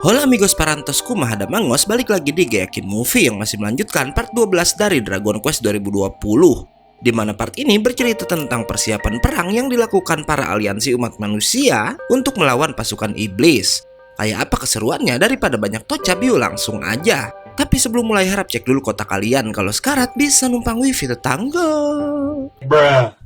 Hola amigos parantosku, Mahada Mangos balik lagi di Gayakin Movie yang masih melanjutkan part 12 dari Dragon Quest 2020, di mana part ini bercerita tentang persiapan perang yang dilakukan para aliansi umat manusia untuk melawan pasukan iblis. Kayak apa keseruannya? Daripada banyak tocap, yuk langsung aja. Tapi sebelum mulai harap cek dulu kota kalian kalau sekarat bisa numpang wifi tetangga. Bruh.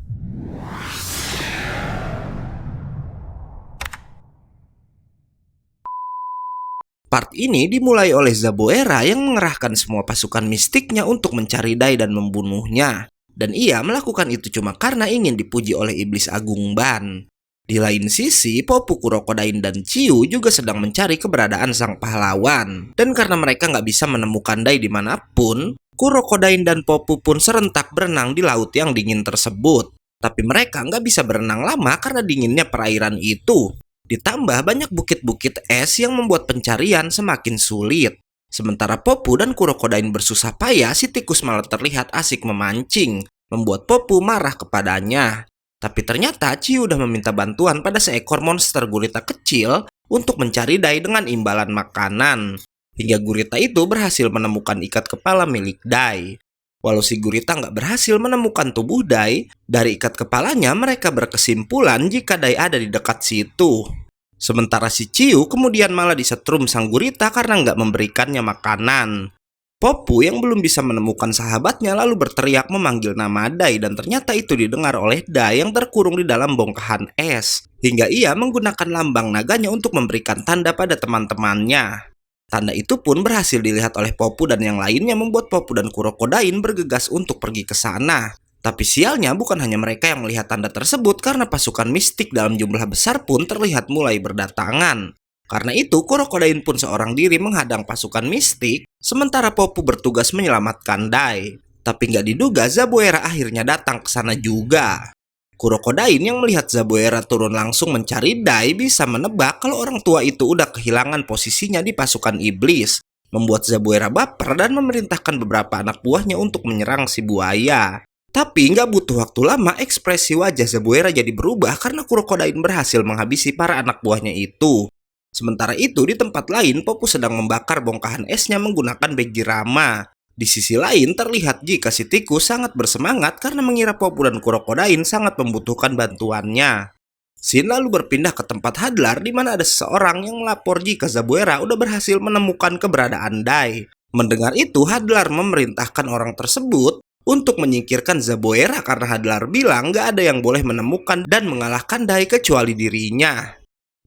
Part ini dimulai oleh Zaboera yang mengerahkan semua pasukan mistiknya untuk mencari Dai dan membunuhnya. Dan ia melakukan itu cuma karena ingin dipuji oleh iblis agung Ban. Di lain sisi, Popu Kurokodain dan Chiu juga sedang mencari keberadaan sang pahlawan. Dan karena mereka nggak bisa menemukan Dai dimanapun, Kurokodain dan Popu pun serentak berenang di laut yang dingin tersebut. Tapi mereka nggak bisa berenang lama karena dinginnya perairan itu. Ditambah banyak bukit-bukit es yang membuat pencarian semakin sulit. Sementara Popu dan Kurokodain bersusah payah, si tikus malah terlihat asik memancing, membuat Popu marah kepadanya. Tapi ternyata Chiu udah meminta bantuan pada seekor monster gurita kecil untuk mencari Dai dengan imbalan makanan. Hingga gurita itu berhasil menemukan ikat kepala milik Dai. Walau si gurita nggak berhasil menemukan tubuh Dai, dari ikat kepalanya mereka berkesimpulan jika Dai ada di dekat situ. Sementara si Chiu kemudian malah disetrum sang gurita karena nggak memberikannya makanan. Popu yang belum bisa menemukan sahabatnya lalu berteriak memanggil nama Dai dan ternyata itu didengar oleh Dai yang terkurung di dalam bongkahan es. Hingga ia menggunakan lambang naganya untuk memberikan tanda pada teman-temannya. Tanda itu pun berhasil dilihat oleh Popu dan yang lainnya membuat Popu dan Kurokodain bergegas untuk pergi ke sana. Tapi sialnya bukan hanya mereka yang melihat tanda tersebut karena pasukan mistik dalam jumlah besar pun terlihat mulai berdatangan. Karena itu Kurokodain pun seorang diri menghadang pasukan mistik, sementara Popu bertugas menyelamatkan Dai. Tapi nggak diduga Zaboera akhirnya datang ke sana juga. Kurokodain yang melihat Zaboera turun langsung mencari Dai bisa menebak kalau orang tua itu udah kehilangan posisinya di pasukan iblis, membuat Zaboera baper dan memerintahkan beberapa anak buahnya untuk menyerang si buaya. Tapi nggak butuh waktu lama, ekspresi wajah Zaboera jadi berubah karena Kurokodain berhasil menghabisi para anak buahnya itu. Sementara itu di tempat lain, Popu sedang membakar bongkahan esnya menggunakan Bejirama. Di sisi lain terlihat jika si tikus sangat bersemangat karena mengira Popu dan Kurokodain sangat membutuhkan bantuannya. Shin lalu berpindah ke tempat Hadlar di mana ada seseorang yang melapor jika Zaboera udah berhasil menemukan keberadaan Dai. Mendengar itu, Hadlar memerintahkan orang tersebut untuk menyingkirkan Zaboera karena Hadlar bilang gak ada yang boleh menemukan dan mengalahkan Dai kecuali dirinya.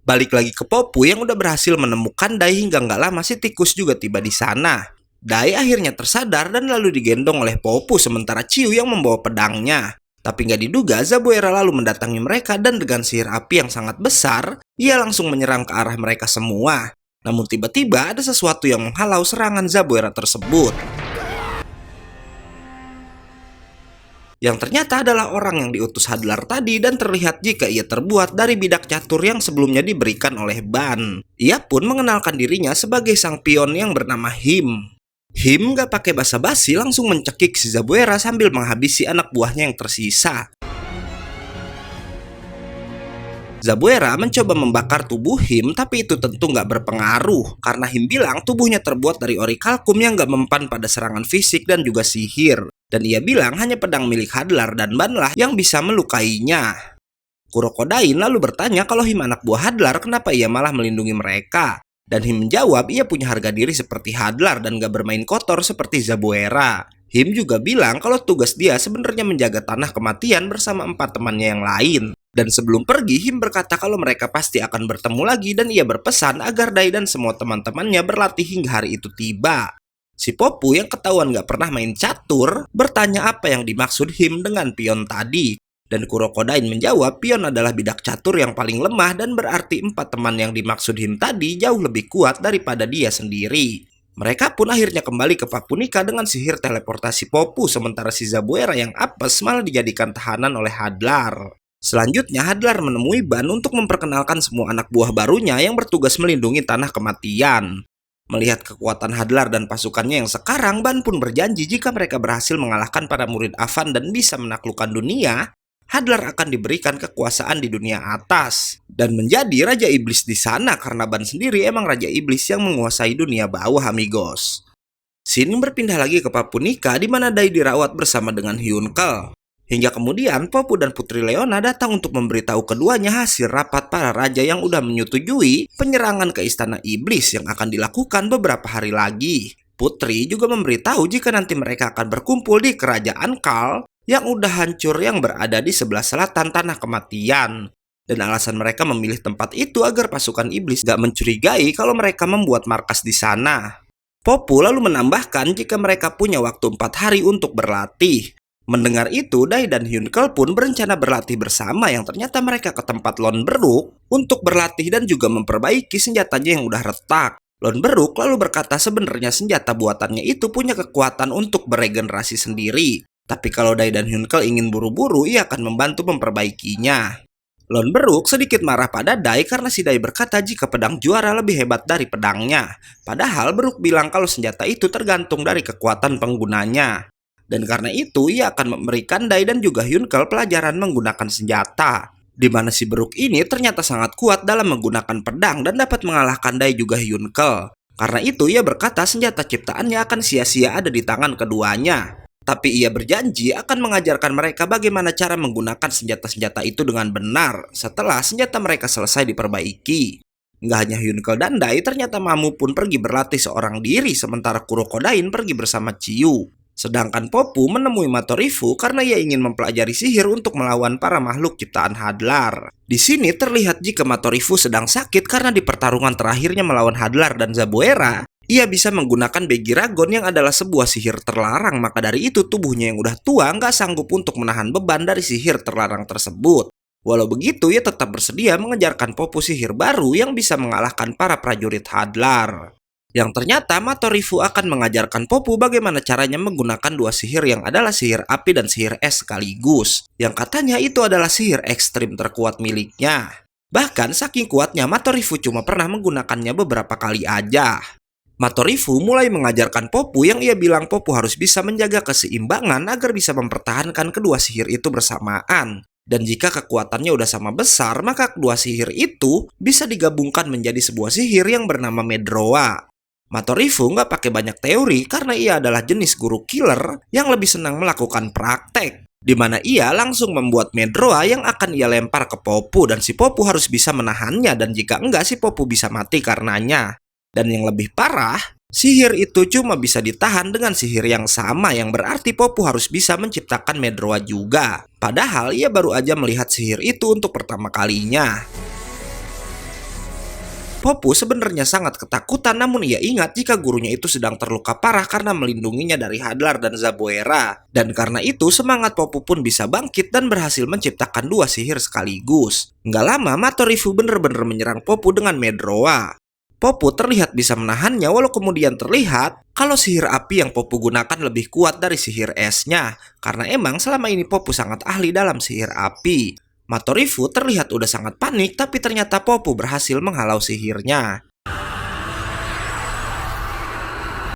Balik lagi ke Popu yang udah berhasil menemukan Dai hingga gak lama si tikus juga tiba di sana. Dai akhirnya tersadar dan lalu digendong oleh Popu sementara Chiu yang membawa pedangnya. Tapi nggak diduga Zaboera lalu mendatangi mereka dan dengan sihir api yang sangat besar, ia langsung menyerang ke arah mereka semua. Namun tiba-tiba ada sesuatu yang menghalau serangan Zaboera tersebut. Yang ternyata adalah orang yang diutus Hadlar tadi dan terlihat jika ia terbuat dari bidak catur yang sebelumnya diberikan oleh Ban. Ia pun mengenalkan dirinya sebagai sang pion yang bernama Him. Him gak pakai basa-basi langsung mencekik si Zaboera sambil menghabisi anak buahnya yang tersisa. Zaboera mencoba membakar tubuh Him tapi itu tentu gak berpengaruh karena Him bilang tubuhnya terbuat dari orikalkum yang gak mempan pada serangan fisik dan juga sihir. Dan ia bilang hanya pedang milik Hadlar dan Banlah yang bisa melukainya. Kurokodain lalu bertanya kalau Him anak buah Hadlar kenapa ia malah melindungi mereka. Dan Him menjawab ia punya harga diri seperti Hadlar dan gak bermain kotor seperti Zaboera. Him juga bilang kalau tugas dia sebenarnya menjaga tanah kematian bersama 4 temannya yang lain. Dan sebelum pergi, Him berkata kalau mereka pasti akan bertemu lagi dan ia berpesan agar Dai dan semua teman-temannya berlatih hingga hari itu tiba. Si Popu yang ketahuan gak pernah main catur bertanya apa yang dimaksud Him dengan pion tadi. Dan Kurokodain menjawab pion adalah bidak catur yang paling lemah dan berarti 4 teman yang dimaksud Him tadi jauh lebih kuat daripada dia sendiri. Mereka pun akhirnya kembali ke Papunika dengan sihir teleportasi Popu sementara si Zaboera yang apes malah dijadikan tahanan oleh Hadlar. Selanjutnya Hadlar menemui Ban untuk memperkenalkan semua anak buah barunya yang bertugas melindungi tanah kematian. Melihat kekuatan Hadlar dan pasukannya yang sekarang, Ban pun berjanji jika mereka berhasil mengalahkan para murid Avan dan bisa menaklukkan dunia, Hadlar akan diberikan kekuasaan di dunia atas dan menjadi raja iblis di sana karena Ban sendiri emang raja iblis yang menguasai dunia bawah, amigos. Scene berpindah lagi ke Papunika di mana Dai dirawat bersama dengan Hyunkal. Hingga kemudian Popu dan Putri Leona datang untuk memberitahu keduanya hasil rapat para raja yang udah menyetujui penyerangan ke istana iblis yang akan dilakukan beberapa hari lagi. Putri juga memberitahu jika nanti mereka akan berkumpul di kerajaan Kal yang udah hancur yang berada di sebelah selatan tanah kematian. Dan alasan mereka memilih tempat itu agar pasukan iblis gak mencurigai kalau mereka membuat markas di sana. Popu lalu menambahkan jika mereka punya waktu 4 hari untuk berlatih. Mendengar itu, Dai dan Hyunkal pun berencana berlatih bersama yang ternyata mereka ke tempat Lon Beruk untuk berlatih dan juga memperbaiki senjatanya yang udah retak. Lon Beruk lalu berkata sebenarnya senjata buatannya itu punya kekuatan untuk beregenerasi sendiri. Tapi kalau Dai dan Hyunkal ingin buru-buru, ia akan membantu memperbaikinya. Lon Beruk sedikit marah pada Dai karena si Dai berkata jika pedang juara lebih hebat dari pedangnya. Padahal Beruk bilang kalau senjata itu tergantung dari kekuatan penggunanya. Dan karena itu ia akan memberikan Dai dan juga Hyunkal pelajaran menggunakan senjata. Di mana si Beruk ini ternyata sangat kuat dalam menggunakan pedang dan dapat mengalahkan Dai juga Hyunkal. Karena itu ia berkata senjata ciptaannya akan sia-sia ada di tangan keduanya. Tapi ia berjanji akan mengajarkan mereka bagaimana cara menggunakan senjata-senjata itu dengan benar setelah senjata mereka selesai diperbaiki. Nggak hanya Hyunkal dan Dai, ternyata Mamu pun pergi berlatih seorang diri sementara Kurokodain pergi bersama Chiyu. Sedangkan Popu menemui Matorifu karena ia ingin mempelajari sihir untuk melawan para makhluk ciptaan Hadlar. Di sini terlihat jika Matorifu sedang sakit karena di pertarungan terakhirnya melawan Hadlar dan Zaboera, ia bisa menggunakan Begiragon yang adalah sebuah sihir terlarang, maka dari itu tubuhnya yang udah tua nggak sanggup untuk menahan beban dari sihir terlarang tersebut. Walau begitu, ia tetap bersedia mengejarkan Popu sihir baru yang bisa mengalahkan para prajurit Hadlar. Yang ternyata Matorifu akan mengajarkan Popu bagaimana caranya menggunakan dua sihir yang adalah sihir api dan sihir es sekaligus. Yang katanya itu adalah sihir ekstrim terkuat miliknya. Bahkan saking kuatnya Matorifu cuma pernah menggunakannya beberapa kali aja. Matorifu mulai mengajarkan Popu yang ia bilang Popu harus bisa menjaga keseimbangan agar bisa mempertahankan kedua sihir itu bersamaan. Dan jika kekuatannya udah sama besar, maka kedua sihir itu bisa digabungkan menjadi sebuah sihir yang bernama Medroa. Matorifu nggak pakai banyak teori karena ia adalah jenis guru killer yang lebih senang melakukan praktek. Di mana ia langsung membuat Medroa yang akan ia lempar ke Popu dan si Popu harus bisa menahannya dan jika enggak si Popu bisa mati karenanya. Dan yang lebih parah, sihir itu cuma bisa ditahan dengan sihir yang sama yang berarti Popu harus bisa menciptakan Medroa juga. Padahal ia baru aja melihat sihir itu untuk pertama kalinya. Popu sebenarnya sangat ketakutan namun ia ingat jika gurunya itu sedang terluka parah karena melindunginya dari Hadlar dan Zaboera. Dan karena itu semangat Popu pun bisa bangkit dan berhasil menciptakan dua sihir sekaligus. Nggak lama Matorifu benar-benar menyerang Popu dengan Medroa. Popu terlihat bisa menahannya walau kemudian terlihat kalau sihir api yang Popu gunakan lebih kuat dari sihir esnya. Karena emang selama ini Popu sangat ahli dalam sihir api. Matorifu terlihat udah sangat panik tapi ternyata Popu berhasil menghalau sihirnya.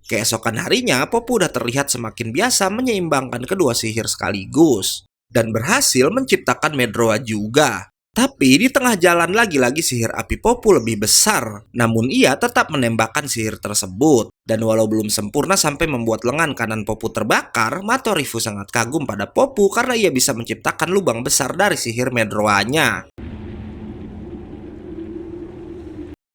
Keesokan harinya Popu udah terlihat semakin biasa menyeimbangkan kedua sihir sekaligus. Dan berhasil menciptakan Medroa juga. Tapi di tengah jalan lagi-lagi sihir api Popu lebih besar. Namun ia tetap menembakkan sihir tersebut. Dan walau belum sempurna sampai membuat lengan kanan Popu terbakar, Matorifu sangat kagum pada Popu karena ia bisa menciptakan lubang besar dari sihir Medroanya.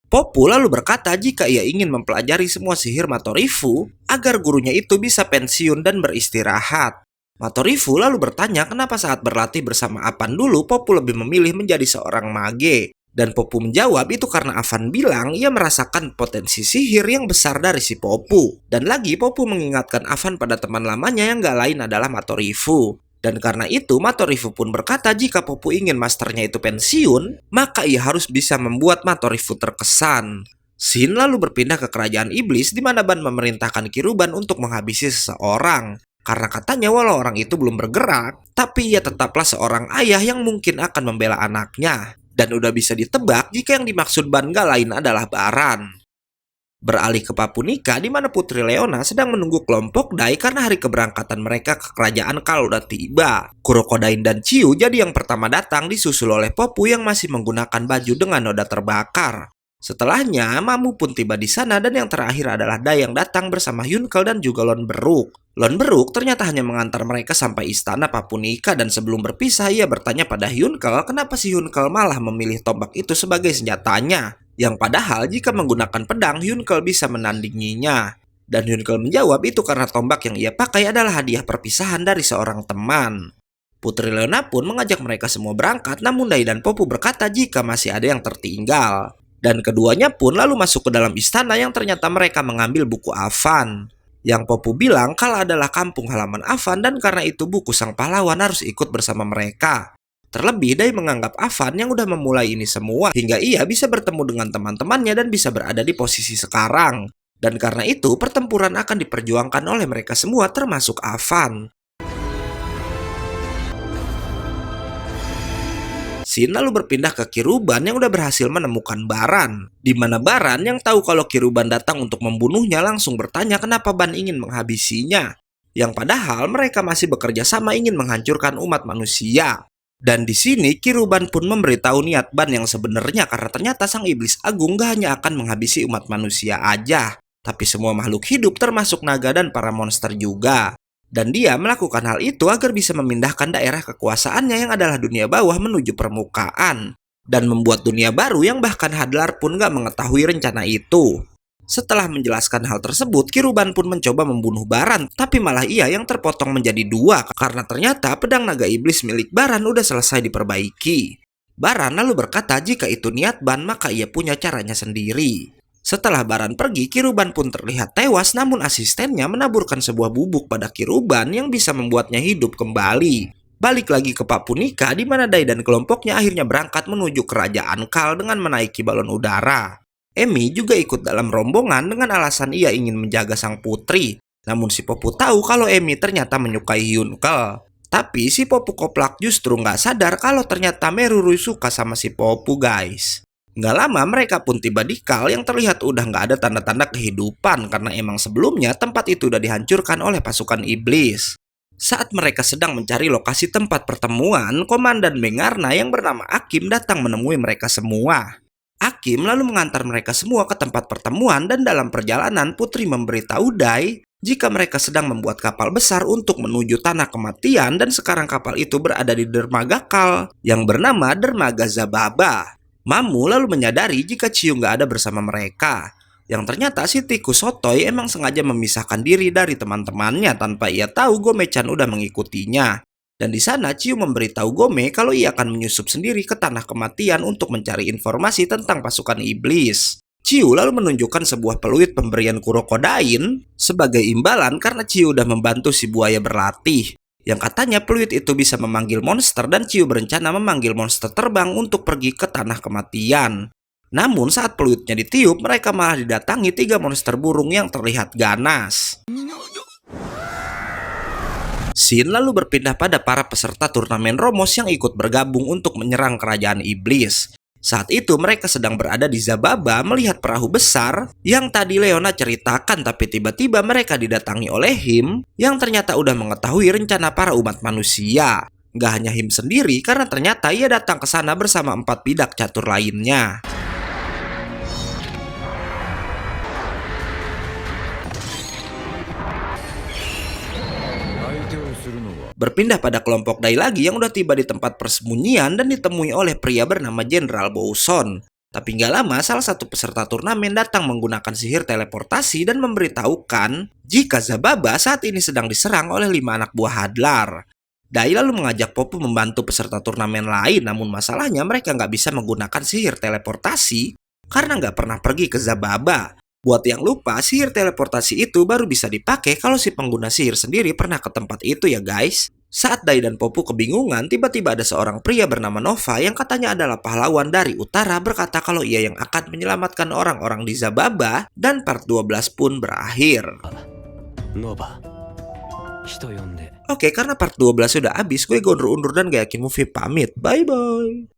Popu lalu berkata jika ia ingin mempelajari semua sihir Matorifu agar gurunya itu bisa pensiun dan beristirahat. Matorifu lalu bertanya kenapa saat berlatih bersama Apan dulu Popu lebih memilih menjadi seorang mage. Dan Popu menjawab itu karena Avan bilang ia merasakan potensi sihir yang besar dari si Popu. Dan lagi Popu mengingatkan Avan pada teman lamanya yang gak lain adalah Matorifu. Dan karena itu Matorifu pun berkata jika Popu ingin masternya itu pensiun, maka ia harus bisa membuat Matorifu terkesan. Shin lalu berpindah ke kerajaan iblis di mana Ban memerintahkan Kiruban untuk menghabisi seseorang. Karena katanya walau orang itu belum bergerak, tapi ia tetaplah seorang ayah yang mungkin akan membela anaknya. Dan udah bisa ditebak jika yang dimaksud Ban gak lain adalah Baran. Beralih ke Papunika, di mana Putri Leona sedang menunggu kelompok Dai karena hari keberangkatan mereka ke kerajaan Kal udah tiba. Kurokodain dan Chiu jadi yang pertama datang, disusul oleh Popu yang masih menggunakan baju dengan noda terbakar. Setelahnya, Mamu pun tiba di sana dan yang terakhir adalah Dai yang datang bersama Yunkel dan juga Lon Beruk. Lon Beruk ternyata hanya mengantar mereka sampai istana Papunika dan sebelum berpisah ia bertanya pada Yunkel kenapa si Yunkel malah memilih tombak itu sebagai senjatanya. Yang padahal jika menggunakan pedang Yunkel bisa menandinginya. Dan Yunkel menjawab itu karena tombak yang ia pakai adalah hadiah perpisahan dari seorang teman. Putri Leona pun mengajak mereka semua berangkat, namun Dai dan Popu berkata jika masih ada yang tertinggal. Dan keduanya pun lalu masuk ke dalam istana yang ternyata mereka mengambil buku Avan. Yang Popu bilang Kal adalah kampung halaman Avan dan karena itu buku sang pahlawan harus ikut bersama mereka. Terlebih Dai menganggap Avan yang udah memulai ini semua hingga ia bisa bertemu dengan teman-temannya dan bisa berada di posisi sekarang. Dan karena itu pertempuran akan diperjuangkan oleh mereka semua termasuk Avan. Shin lalu berpindah ke Kiruban yang udah berhasil menemukan Baran. Di mana Baran yang tahu kalau Kiruban datang untuk membunuhnya langsung bertanya kenapa Ban ingin menghabisinya. Yang padahal mereka masih bekerja sama ingin menghancurkan umat manusia. Dan di sini Kiruban pun memberitahu niat Ban yang sebenarnya karena ternyata sang iblis agung gak hanya akan menghabisi umat manusia aja, tapi semua makhluk hidup termasuk naga dan para monster juga. Dan dia melakukan hal itu agar bisa memindahkan daerah kekuasaannya yang adalah dunia bawah menuju permukaan. Dan membuat dunia baru yang bahkan Hadlar pun gak mengetahui rencana itu. Setelah menjelaskan hal tersebut, Kiruban pun mencoba membunuh Baran, tapi malah ia yang terpotong menjadi dua karena ternyata pedang naga iblis milik Baran udah selesai diperbaiki. Baran lalu berkata jika itu niat Ban maka ia punya caranya sendiri. Setelah Baran pergi, Kiruban pun terlihat tewas namun asistennya menaburkan sebuah bubuk pada Kiruban yang bisa membuatnya hidup kembali. Balik lagi ke Papunika di mana Dai dan kelompoknya akhirnya berangkat menuju kerajaan Kal dengan menaiki balon udara. Emi juga ikut dalam rombongan dengan alasan ia ingin menjaga sang putri. Namun si Popu tahu kalau Emi ternyata menyukai Yunkel. Tapi si Popu Koplak justru nggak sadar kalau ternyata Meruru suka sama si Popu guys. Nggak lama mereka pun tiba di Kal yang terlihat udah nggak ada tanda-tanda kehidupan karena emang sebelumnya tempat itu udah dihancurkan oleh pasukan iblis. Saat mereka sedang mencari lokasi tempat pertemuan, Komandan Mengarna yang bernama Akim datang menemui mereka semua. Akim lalu mengantar mereka semua ke tempat pertemuan dan dalam perjalanan Putri memberitahu Dai jika mereka sedang membuat kapal besar untuk menuju tanah kematian dan sekarang kapal itu berada di dermaga Kal yang bernama Dermaga Zababa. Mamu lalu menyadari jika Chiu nggak ada bersama mereka. Yang ternyata si tikus Sotoy emang sengaja memisahkan diri dari teman-temannya tanpa ia tahu Gome-chan udah mengikutinya. Dan di sana Chiu memberitahu Gome kalau ia akan menyusup sendiri ke tanah kematian untuk mencari informasi tentang pasukan iblis. Chiu lalu menunjukkan sebuah peluit pemberian Kurokodain sebagai imbalan karena Chiu udah membantu si buaya berlatih. Yang katanya peluit itu bisa memanggil monster dan Chiu berencana memanggil monster terbang untuk pergi ke tanah kematian. Namun saat peluitnya ditiup, mereka malah didatangi 3 monster burung yang terlihat ganas. Shin lalu berpindah pada para peserta turnamen Romos yang ikut bergabung untuk menyerang kerajaan iblis. Saat itu mereka sedang berada di Zababa melihat perahu besar yang tadi Leona ceritakan, tapi tiba-tiba mereka didatangi oleh Him yang ternyata udah mengetahui rencana para umat manusia. Gak hanya Him sendiri karena ternyata ia datang ke sana bersama 4 bidak catur lainnya. Berpindah pada kelompok Dai lagi yang udah tiba di tempat persembunyian dan ditemui oleh pria bernama Jenderal Bouson. Tapi nggak lama salah satu peserta turnamen datang menggunakan sihir teleportasi dan memberitahukan jika Zababa saat ini sedang diserang oleh 5 anak buah Hadlar. Dai lalu mengajak Popu membantu peserta turnamen lain, namun masalahnya mereka nggak bisa menggunakan sihir teleportasi karena nggak pernah pergi ke Zababa. Buat yang lupa, sihir teleportasi itu baru bisa dipakai kalau si pengguna sihir sendiri pernah ke tempat itu ya guys. Saat Dai dan Popu kebingungan, tiba-tiba ada seorang pria bernama Nova yang katanya adalah pahlawan dari utara berkata kalau ia yang akan menyelamatkan orang-orang di Zababa dan part 12 pun berakhir. Nova. Oke, karena part 12 sudah habis, gue undur-undur dan gak yakin movie pamit. Bye-bye.